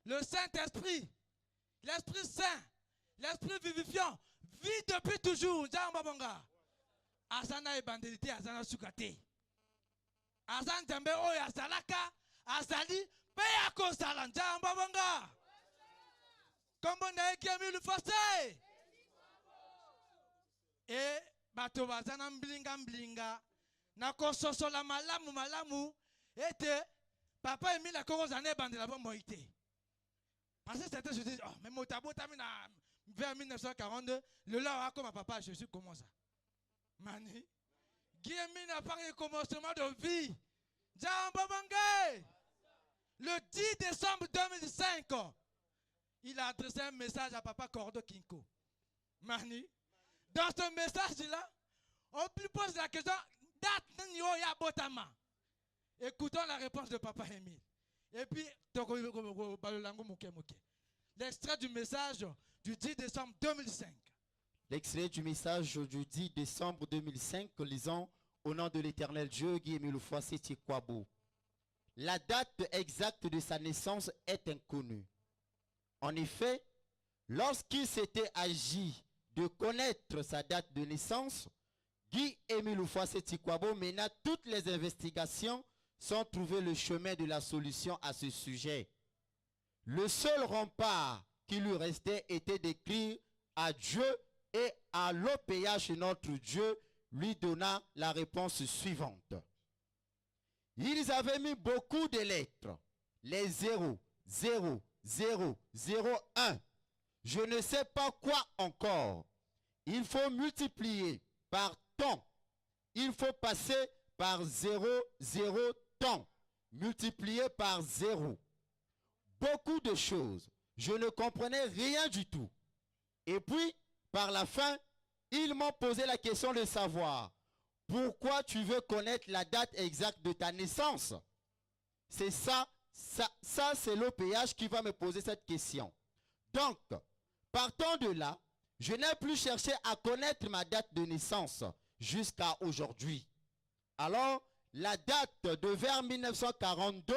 le Saint-Esprit, l'Esprit Saint, l'Esprit vivifiant, vit depuis toujours. Nzambabonga. Azana ebandélité, azana sukate. Azan jambe oyo azalaka, azali, peya kozala. Nzambabonga. Kombo na ekemi lufase. Et bato bazana mblinga na kososola malamu ete papa Emile la korozane bandela bon moïté. Parce que c'était je dis oh mais motabo tamina vers 1942 le là comme papa Jésus comment ça. Mani Guillemine n'a pas un commencement de vie. Djambabangé. Le 10 décembre 2005 il a adressé un message à papa Cordo Kinko. Mani dans ce message-là, on lui pose la question, date ya botama. Écoutons la réponse de papa Emile. Et puis, l'extrait du message du 10 décembre 2005. L'extrait du message du 10 décembre 2005, lisons au nom de l'Éternel Dieu, Guillemile Foissé Kwabo. La date exacte de sa naissance est inconnue. En effet, lorsqu'il s'était agi de connaître sa date de naissance, Guy-Émile Foissé-Tikwabo mena toutes les investigations sans trouver le chemin de la solution à ce sujet. Le seul rempart qui lui restait était d'écrire à Dieu et à l'OPH notre Dieu lui donna la réponse suivante. Ils avaient mis beaucoup de lettres, les 0, 0, 0, 0, 1. Je ne sais pas quoi encore. Il faut multiplier par temps. Il faut passer par 0, 0 temps. Multiplier par 0. Beaucoup de choses. Je ne comprenais rien du tout. Et puis, par la fin, ils m'ont posé la question de savoir pourquoi tu veux connaître la date exacte de ta naissance. C'est ça c'est l'OPH qui va me poser cette question. Donc, partant de là, je n'ai plus cherché à connaître ma date de naissance jusqu'à aujourd'hui. Alors, la date de vers 1942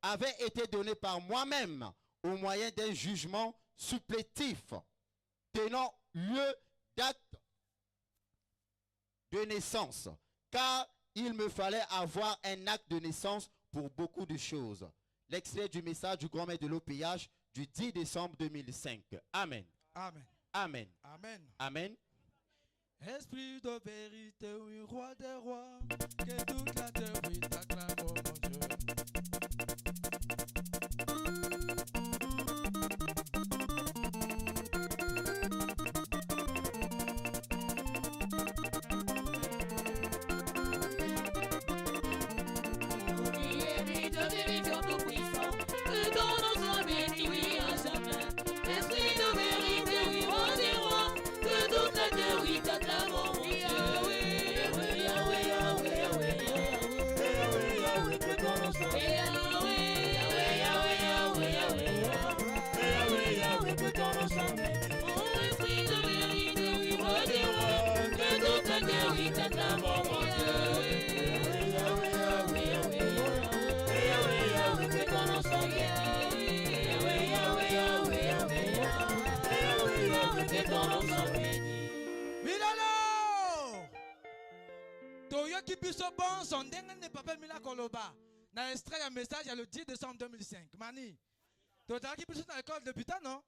avait été donnée par moi-même au moyen d'un jugement supplétif tenant lieu d'acte de naissance, car il me fallait avoir un acte de naissance pour beaucoup de choses. L'extrait du message du grand-mère de l'OPH du 10 décembre 2005. Amen. Amen. Amen. Amen. Amen. Esprit de vérité, oui, roi des rois, que toute la terre, oui, t'acclame, oh mon Dieu. Toyoki biso bon son dengue ne papa Mila Koloba. Na extrait un message le 10 décembre 2005. Mani. Toyoki biso dans l'école depuis temps non?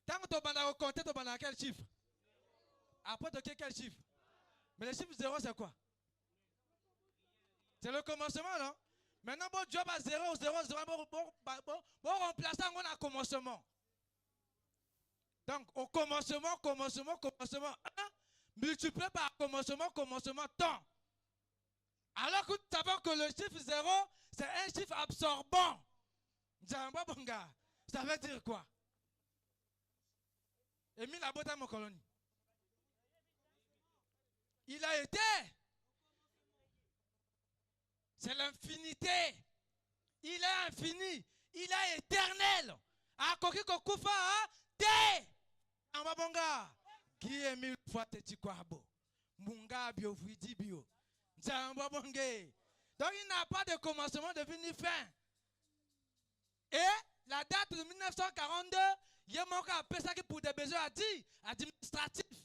Tant que tu vas compter, tu vas quel chiffre? Après tu quel chiffre? Mais le chiffre 0 c'est quoi? C'est le commencement non? Maintenant bon job à 0 0 0 bon remplacer on a commencement. Donc au commencement 1 multiplié par commencement temps. Alors que nous savons que le chiffre 0, c'est un chiffre absorbant. Ça veut dire quoi? Émile Abota mon colonie. Il a été. C'est l'infinité. Il est infini. Il est éternel. A koki kokufa te. Ambabonga. Qui Émile Foissé Tikwabo. Munga bio vidi bio. Donc il n'a pas de commencement de fin ni fin. Et La date de 1942, il y a mon cas appelé ça pour des besoins administratifs.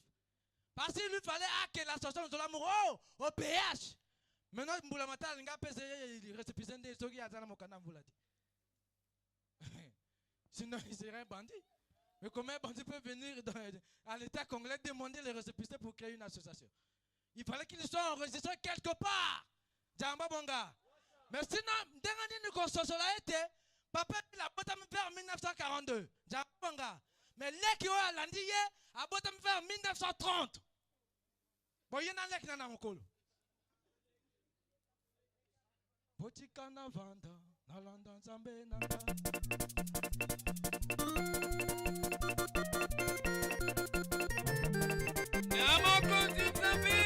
Parce qu'il lui fallait que l'association de l'amour au PH. Maintenant, Mboulamata, il a payé récépissé de ce qui a dans mon canal. Sinon, il serait un bandit. Mais comment un bandit peut venir à l'État congolais demander les récépissés pour créer une association? Il fallait qu'ils soient enregistrés quelque part. Djamba Bonga. Mais sinon, dernier construction a été, papa il a botté me faire en 1942. Djamba Bonga. Mais les qui ont landié a botté me faire en 1930. Bon, il y en a qui n'ont pas. Botikana vanda, nalanda zambe nanga. Namoko Zipsabi.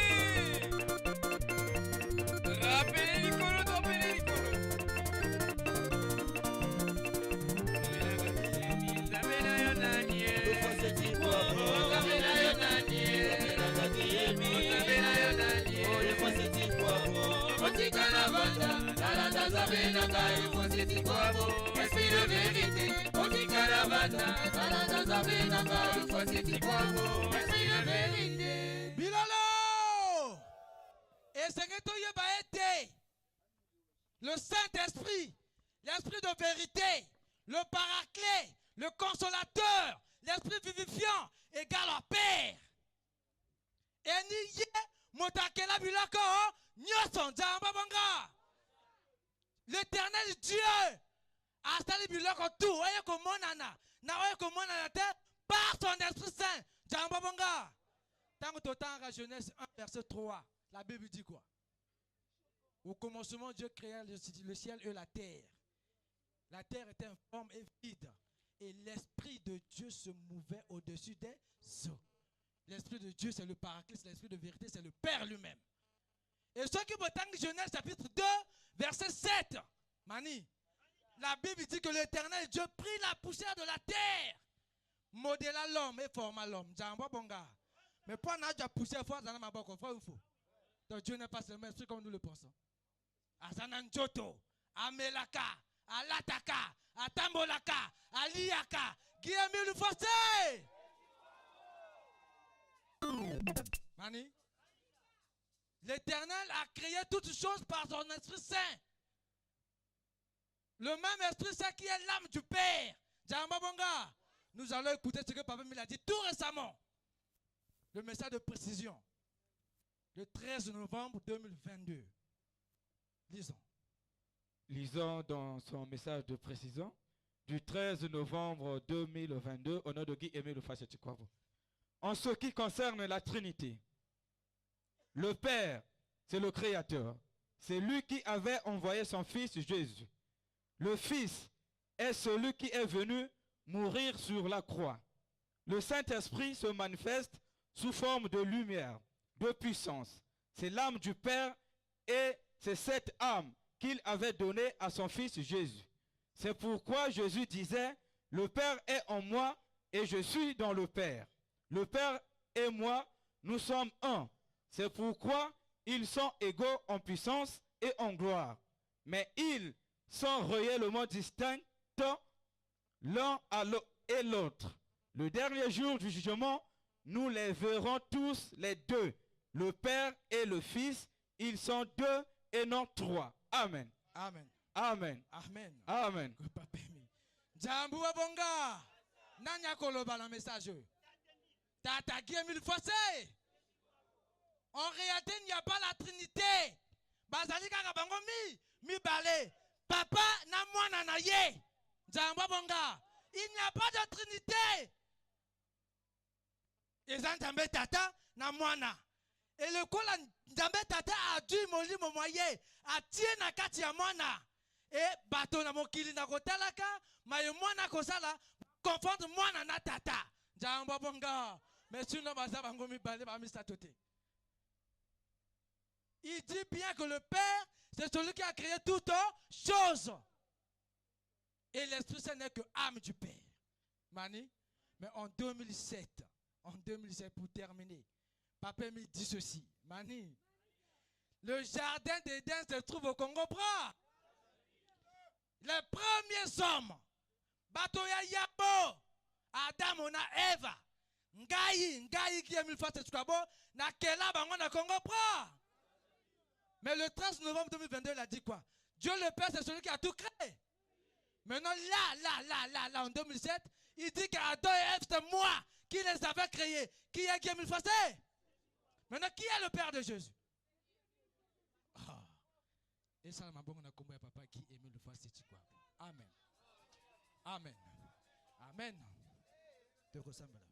Rappelez Nicolo, rappelez Nicolo. Zabela Yonanie. Zabela Yonanie. Zabela Yonanie. Botikana vanda. Esprit de vérité, Bilalo! Et c'est que tu y été le Saint-Esprit, l'Esprit de vérité, le Paraclet, le Consolateur, l'Esprit vivifiant, égal à Père. Et ni yé, motakela bilako, nyoson jamba banga. L'Éternel Dieu a installé biloko tout, voyez comment on a, voyez comment on a par son Esprit Saint. Jamba banga. Tant que tu as Genèse 1, verset 3, la Bible dit quoi? Au commencement, Dieu créa le ciel et la terre. La terre était informe et vide. Et l'Esprit de Dieu se mouvait au-dessus des eaux. L'Esprit de Dieu, c'est le Paraclet, c'est l'Esprit de vérité, c'est le Père lui-même. Et ce qui me tient Genèse chapitre 2, verset 7. Mani, la Bible dit que l'Éternel Dieu prit la poussière de la terre, modéla l'homme et forma l'homme. Jamba bonga. Mais pour n'a pas poussière, il faut dans ma boque, faut ou faux. Donc Dieu n'est pas seulement esprit comme nous le pensons. Azananjoto, Amelaka, Alataka, Atambolaka, Aliaka, Guillaume le Fossé. Mani, l'Éternel a créé toutes choses par son Esprit Saint. Le même Esprit Saint qui est l'âme du Père. Jamba Bonga. Nous allons écouter ce que Papa Mila a dit tout récemment. Le message de précision. Le 13 novembre 2022. Lisons. Lisons dans son message de précision du 13 novembre 2022 au nom de Guy Aimé Lufasetikwabo. En ce qui concerne la Trinité, le Père, c'est le Créateur. C'est lui qui avait envoyé son Fils Jésus. Le Fils est celui qui est venu mourir sur la croix. Le Saint-Esprit se manifeste sous forme de lumière, de puissance. C'est l'âme du Père et c'est cette âme qu'il avait donnée à son Fils Jésus. C'est pourquoi Jésus disait, le Père est en moi et je suis dans le Père. Le Père et moi, nous sommes un. C'est pourquoi ils sont égaux en puissance et en gloire. Mais ils sont réellement distincts l'un et l'autre. Le dernier jour du jugement, nous les verrons tous les deux, le Père et le Fils. Ils sont deux et non trois. Amen. Amen. Amen. Amen. Amen. Jambu Bonga. Nanya koloba la message. Tata Guillaume le Fossé. En réalité, il n'y a pas la Trinité. Bazali kaka bango mi balé. Papa na mwana na ye. Jamba bonga. Il n'y a pas de Trinité. Et Nzambe tata na mwana. Et le coup la Nzambe tata a dû molimo moye. A tie na kati ya mwana. Et bato na mokili na kotalaka. Maye mwana kosala. Confondre mwana na tata. Jamba bonga. Mais sinon baza bango mi balé ba mi satote. Il dit bien que le Père, c'est celui qui a créé toutes choses. Et l'Esprit Saint n'est que âme du Père. Mani, mais en 2007, pour terminer, Papa me dit ceci. Mani, le jardin d'Éden se trouve au Congo-Bras. Les premiers hommes, Bato ya yabo. Adam na Eva. Ngai qui a mis le face na kela bango na Congo pro. Mais le 13 novembre 2022, il a dit quoi? Dieu le Père, c'est celui qui a tout créé. Maintenant, là, en 2007, il dit qu'Adam et Ève, c'est moi qui les avais créés. Qui est qui a mis le face? Maintenant, qui est le Père de Jésus? Et ça, ma bonne combat papa qui aimait le face, c'est quoi? Amen. Amen. Amen. Te ressemble.